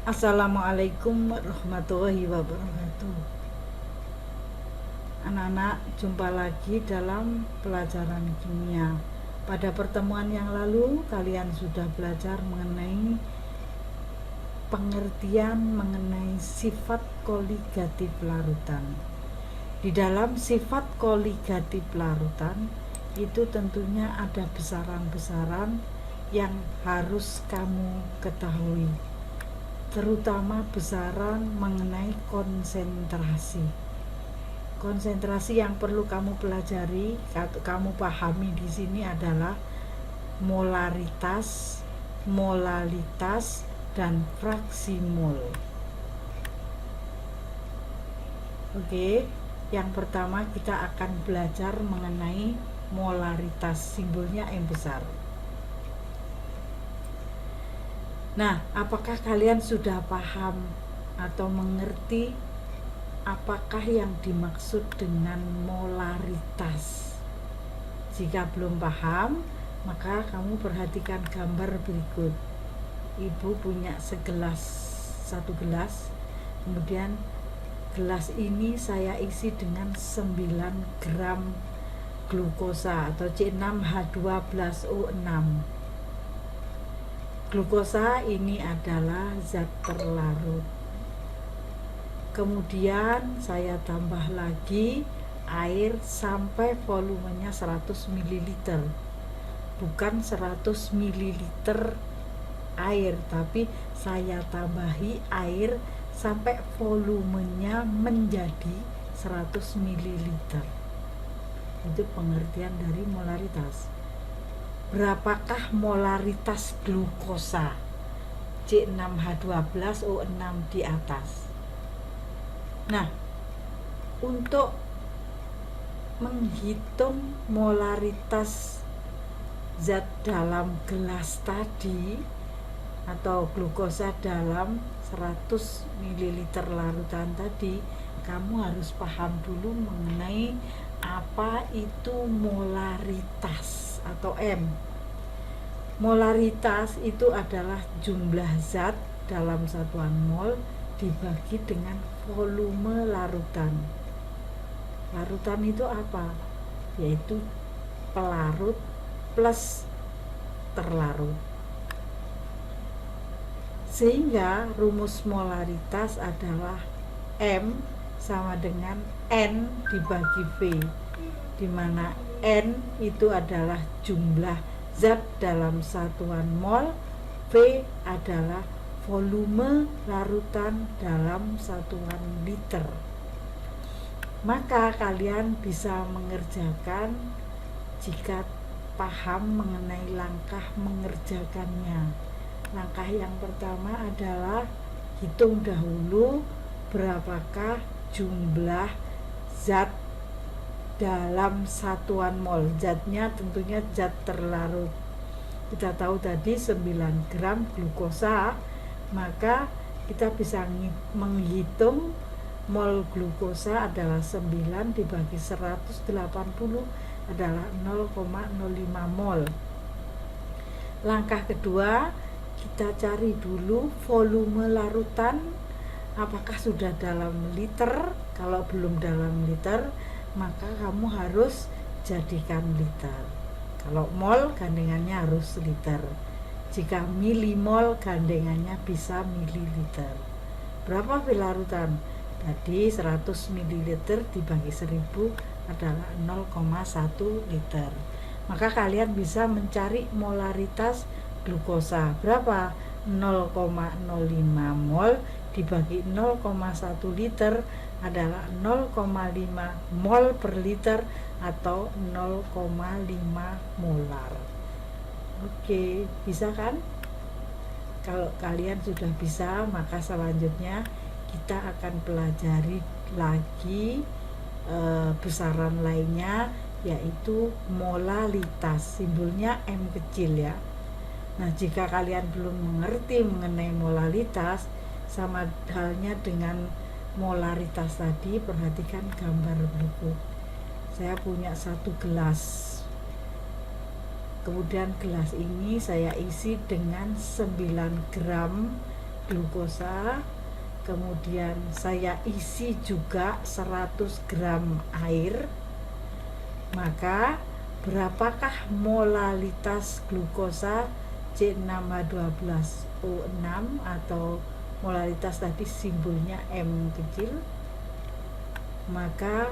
Assalamualaikum warahmatullahi wabarakatuh. Anak-anak, jumpa lagi dalam pelajaran kimia. Pada pertemuan yang lalu kalian sudah belajar mengenai pengertian mengenai sifat koligatif larutan. Di dalam sifat koligatif larutan itu tentunya ada besaran-besaran yang harus kamu ketahui, terutama besaran mengenai konsentrasi. Konsentrasi yang perlu kamu pelajari, kamu pahami di sini adalah molaritas, molalitas, dan fraksi mol. Oke, yang pertama kita akan belajar mengenai molaritas, simbolnya M besar. Nah, apakah kalian sudah paham atau mengerti apakah yang dimaksud dengan molaritas? Jika belum paham, maka kamu perhatikan gambar berikut. Ibu punya satu gelas, kemudian gelas ini saya isi dengan 9 gram glukosa atau C6H12O6. Glukosa ini adalah zat terlarut. Kemudian saya tambah lagi air sampai volumenya 100 ml. Bukan 100 ml air, tapi saya tambahi air sampai volumenya menjadi 100 ml. Itu pengertian dari molaritas. Berapakah molaritas glukosa C6H12O6 di atas? Nah, untuk menghitung molaritas zat dalam gelas tadi atau glukosa dalam 100 ml larutan tadi, kamu harus paham dulu mengenai apa itu molaritas atau M. Molaritas itu adalah jumlah zat dalam satuan mol dibagi dengan volume larutan. Larutan itu apa? Yaitu pelarut plus terlarut. Sehingga rumus molaritas adalah M sama dengan N dibagi V, di mana N itu adalah jumlah zat dalam satuan mol, V adalah volume larutan dalam satuan liter. Maka kalian bisa mengerjakan jika paham mengenai langkah mengerjakannya. Langkah yang pertama adalah hitung dahulu berapakah jumlah zat dalam satuan mol. Zatnya tentunya zat terlarut. Kita tahu tadi 9 gram glukosa, maka kita bisa menghitung mol glukosa adalah 9 dibagi 180 adalah 0,05 mol. Langkah kedua, kita cari dulu volume larutan, apakah sudah dalam liter. Kalau belum dalam liter, maka kamu harus jadikan liter. Kalau mol, gandengannya harus liter. Jika milimol, gandengannya bisa mililiter. Berapa larutan? Tadi 100 ml dibagi 1000 adalah 0,1 liter. Maka kalian bisa mencari molaritas glukosa. Berapa? 0,05 mol dibagi 0,1 liter adalah 0,5 mol per liter atau 0,5 molar. Oke, bisa kan? Kalau kalian sudah bisa, maka selanjutnya kita akan pelajari lagi besaran lainnya, yaitu molalitas. Simbolnya M kecil ya. Nah, jika kalian belum mengerti mengenai molalitas, sama halnya dengan molaritas tadi, perhatikan gambar berikut. Saya punya satu gelas. Kemudian gelas ini saya isi dengan 9 gram glukosa, kemudian saya isi juga 100 gram air, maka berapakah molalitas glukosa C6H12O6 atau molalitas tadi simbolnya M kecil? Maka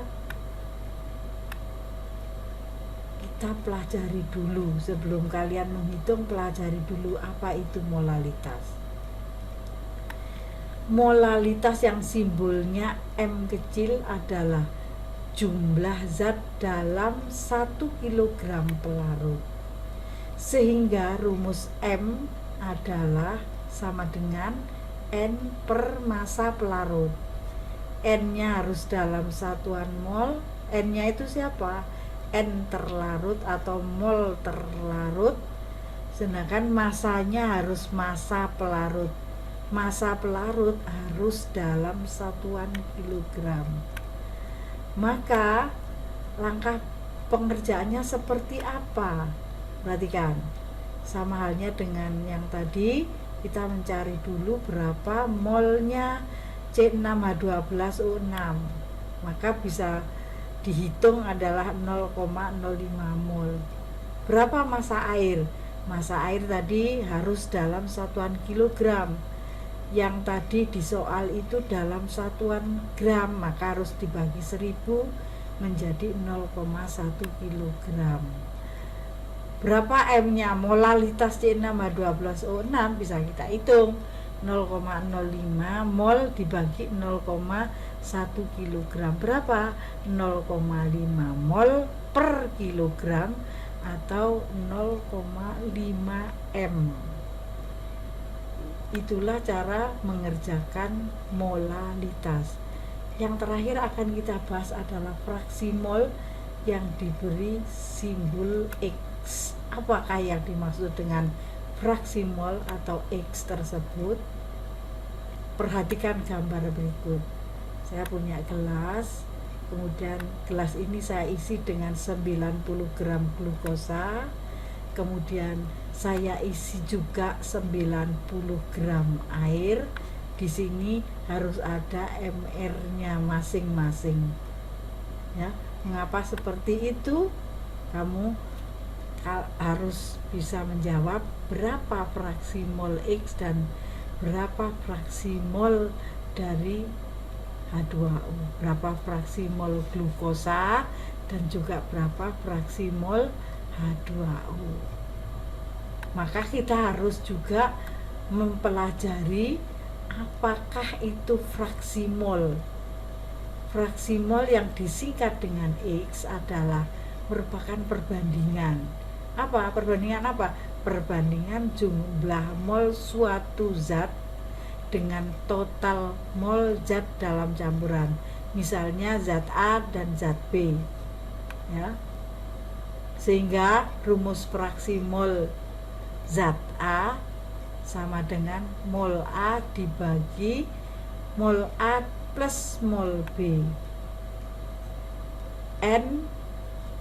kita pelajari dulu, sebelum kalian menghitung, pelajari dulu apa itu molalitas. Molalitas yang simbolnya M kecil adalah jumlah zat dalam 1 kg pelarut. Sehingga rumus M adalah sama dengan N per massa pelarut. N-nya harus dalam satuan mol. N-nya itu siapa? N terlarut atau mol terlarut. Sedangkan masanya harus massa pelarut. Massa pelarut harus dalam satuan kilogram. Maka langkah pengerjaannya seperti apa? Perhatikan, sama halnya dengan yang tadi, kita mencari dulu berapa molnya C6H12O6, maka bisa dihitung adalah 0,05 mol. Berapa massa air? Massa air tadi harus dalam satuan kilogram. Yang tadi di soal itu dalam satuan gram, maka harus dibagi 1000 menjadi 0,1 kilogram. Berapa M-nya? Molalitas C6H12O6 bisa kita hitung, 0,05 mol dibagi 0,1 kilogram. Berapa? 0,5 mol per kilogram atau 0,5 M. Itulah cara mengerjakan molalitas. Yang terakhir akan kita bahas adalah fraksi mol yang diberi simbol X. Apakah yang dimaksud dengan fraksi mol atau X tersebut? Perhatikan gambar berikut. Saya punya gelas, kemudian gelas ini saya isi dengan 90 gram glukosa, kemudian saya isi juga 90 gram air. Di sini harus ada mR-nya masing-masing. Ya, mengapa seperti itu? Kamu harus bisa menjawab berapa fraksi mol X dan berapa fraksi mol dari H2O, berapa fraksi mol glukosa dan juga berapa fraksi mol H2O. Maka kita harus juga mempelajari apakah itu fraksi mol. Fraksi mol yang disingkat dengan X adalah merupakan perbandingan. Apa? Perbandingan apa? Perbandingan jumlah mol suatu zat dengan total mol zat dalam campuran. Misalnya zat A dan zat B. Ya. Sehingga rumus fraksi mol zat A sama dengan mol A dibagi mol A plus mol B. N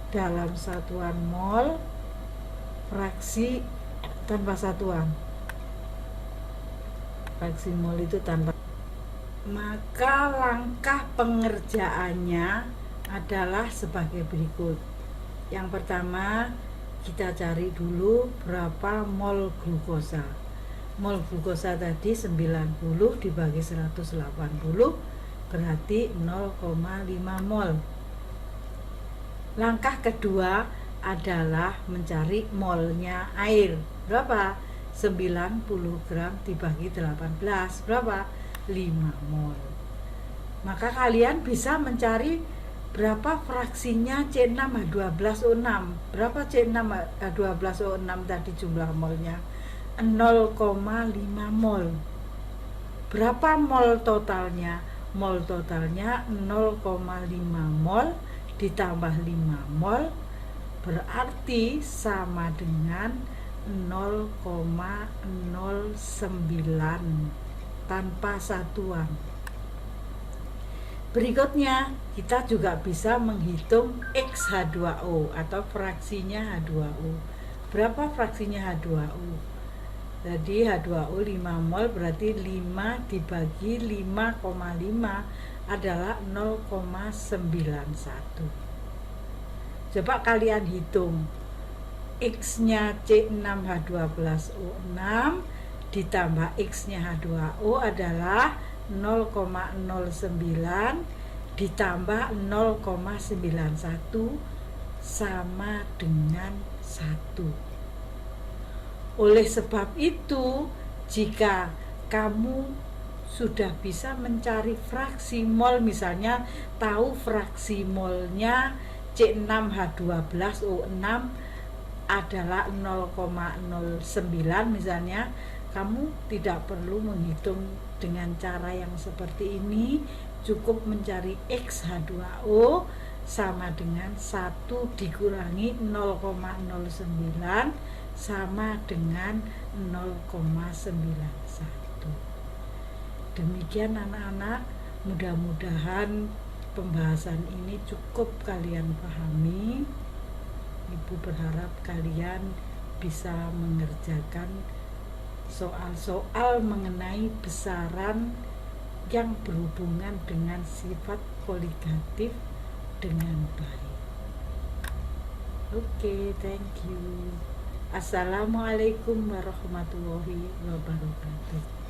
dalam satuan mol, fraksi tanpa satuan. Fraksi mol itu tanpa. Maka langkah pengerjaannya adalah sebagai berikut. Yang pertama, kita cari dulu berapa mol glukosa. Mol glukosa tadi 90 dibagi 180 berarti 0,5 mol. Langkah kedua adalah mencari molnya air. Berapa? 90 gram dibagi 18 berapa? 5 mol. Maka kalian bisa mencari berapa fraksinya C6H12O6. Berapa C6H12O6 tadi jumlah molnya? 0,5 mol. Berapa mol totalnya? Mol totalnya 0,5 mol ditambah 5 mol berarti sama dengan 0,09 tanpa satuan. Berikutnya kita juga bisa menghitung X H2O atau fraksinya H2O. Berapa fraksinya H2O? Jadi H2O 5 mol berarti 5 dibagi 5,5 adalah 0,91. Coba kalian hitung, X-nya C6H12O6 ditambah X-nya H2O adalah 0,09 ditambah 0,91 sama dengan 1. Oleh sebab itu, jika kamu sudah bisa mencari fraksi mol, misalnya tahu fraksi molnya C6H12O6 adalah 0,09 misalnya, kamu tidak perlu menghitung dengan cara yang seperti ini, cukup mencari X-H2O sama dengan 1 dikurangi 0,09 sama dengan 0,91. Demikian anak-anak, mudah-mudahan pembahasan ini cukup kalian pahami. Ibu berharap kalian bisa mengerjakan soal-soal mengenai besaran yang berhubungan dengan sifat koligatif dengan baik. Oke, thank you. Assalamualaikum warahmatullahi wabarakatuh.